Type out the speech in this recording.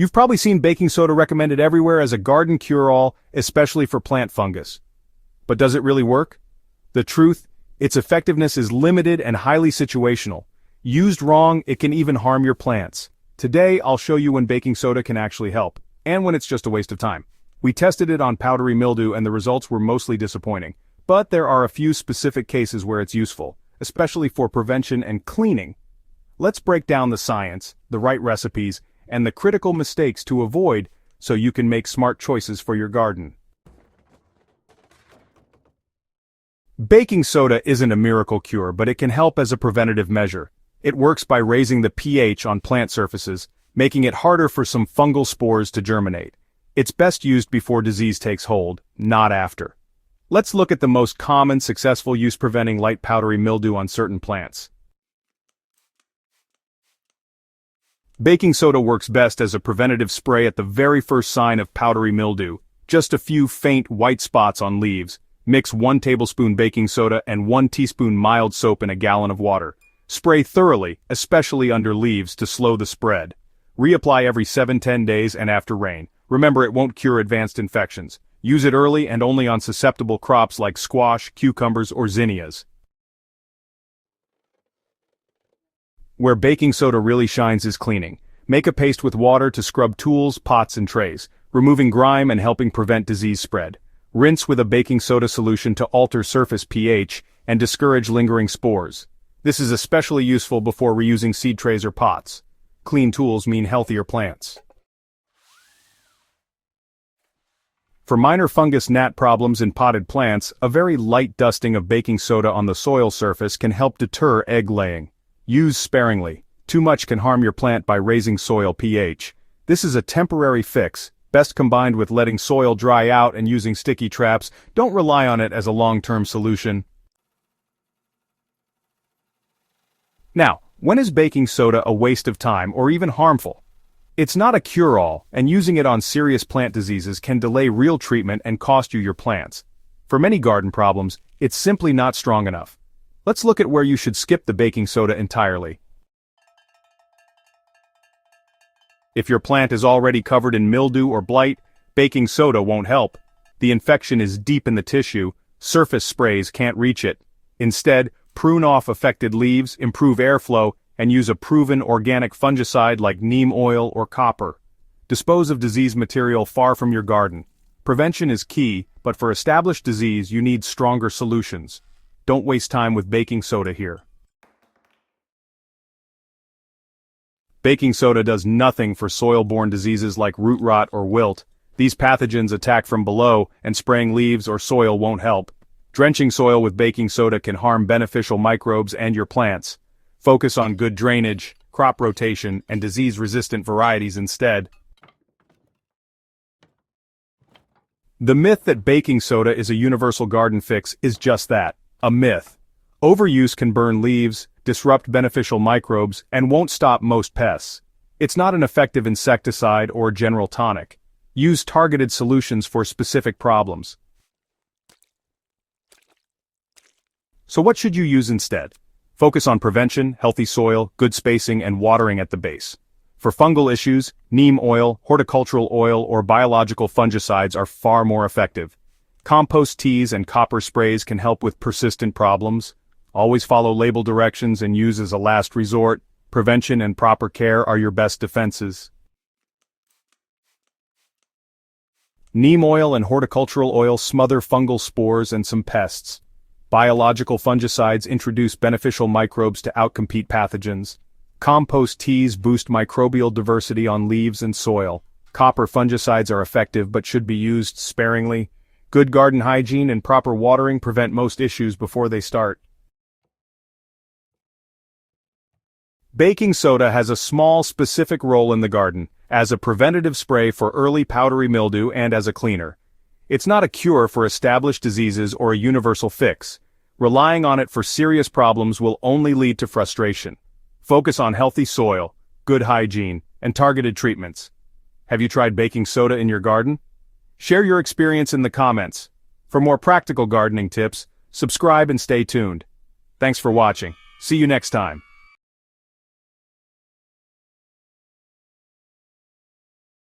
You've probably seen baking soda recommended everywhere as a garden cure-all, especially for plant fungus. But does it really work? The truth, its effectiveness is limited and highly situational. Used wrong, it can even harm your plants. Today, I'll show you when baking soda can actually help, and when it's just a waste of time. We tested it on powdery mildew and the results were mostly disappointing. But there are a few specific cases where it's useful, especially for prevention and cleaning. Let's break down the science, the right recipes, and the critical mistakes to avoid so you can make smart choices for your garden. Baking soda isn't a miracle cure, but it can help as a preventative measure. It works by raising the pH on plant surfaces, making it harder for some fungal spores to germinate. It's best used before disease takes hold, not after. Let's look at the most common successful use preventing light powdery mildew on certain plants. Baking soda works best as a preventative spray at the very first sign of powdery mildew. Just a few faint white spots on leaves. Mix 1 tablespoon baking soda and 1 teaspoon mild soap in a gallon of water. Spray thoroughly, especially under leaves, to slow the spread. Reapply every 7-10 days and after rain. Remember, it won't cure advanced infections. Use it early and only on susceptible crops like squash, cucumbers, or zinnias. Where baking soda really shines is cleaning. Make a paste with water to scrub tools, pots, and trays, removing grime and helping prevent disease spread. Rinse with a baking soda solution to alter surface pH and discourage lingering spores. This is especially useful before reusing seed trays or pots. Clean tools mean healthier plants. For minor fungus gnat problems in potted plants, a very light dusting of baking soda on the soil surface can help deter egg laying. Use sparingly. Too much can harm your plant by raising soil pH. This is a temporary fix, best combined with letting soil dry out and using sticky traps. Don't rely on it as a long-term solution. Now, when is baking soda a waste of time or even harmful? It's not a cure-all, and using it on serious plant diseases can delay real treatment and cost you your plants. For many garden problems, it's simply not strong enough. Let's look at where you should skip the baking soda entirely. If your plant is already covered in mildew or blight, baking soda won't help. The infection is deep in the tissue, surface sprays can't reach it. Instead, prune off affected leaves, improve airflow, and use a proven organic fungicide like neem oil or copper. Dispose of disease material far from your garden. Prevention is key, but for established disease you need stronger solutions. Don't waste time with baking soda here. Baking soda does nothing for soil-borne diseases like root rot or wilt. These pathogens attack from below, and spraying leaves or soil won't help. Drenching soil with baking soda can harm beneficial microbes and your plants. Focus on good drainage, crop rotation, and disease-resistant varieties instead. The myth that baking soda is a universal garden fix is just that, a myth. Overuse can burn leaves, disrupt beneficial microbes, and won't stop most pests. It's not an effective insecticide or general tonic. Use targeted solutions for specific problems. So what should you use instead? Focus on prevention, healthy soil, good spacing, and watering at the base. For fungal issues, neem oil, horticultural oil, or biological fungicides are far more effective. Compost teas and copper sprays can help with persistent problems. Always follow label directions and use as a last resort. Prevention and proper care are your best defenses. Neem oil and horticultural oil smother fungal spores and some pests. Biological fungicides introduce beneficial microbes to outcompete pathogens. Compost teas boost microbial diversity on leaves and soil. Copper fungicides are effective but should be used sparingly. Good garden hygiene and proper watering prevent most issues before they start. Baking soda has a small specific role in the garden, as a preventative spray for early powdery mildew and as a cleaner. It's not a cure for established diseases or a universal fix. Relying on it for serious problems will only lead to frustration. Focus on healthy soil, good hygiene, and targeted treatments. Have you tried baking soda in your garden? Share your experience in the comments. For more practical gardening tips, subscribe and stay tuned. Thanks for watching. See you next time.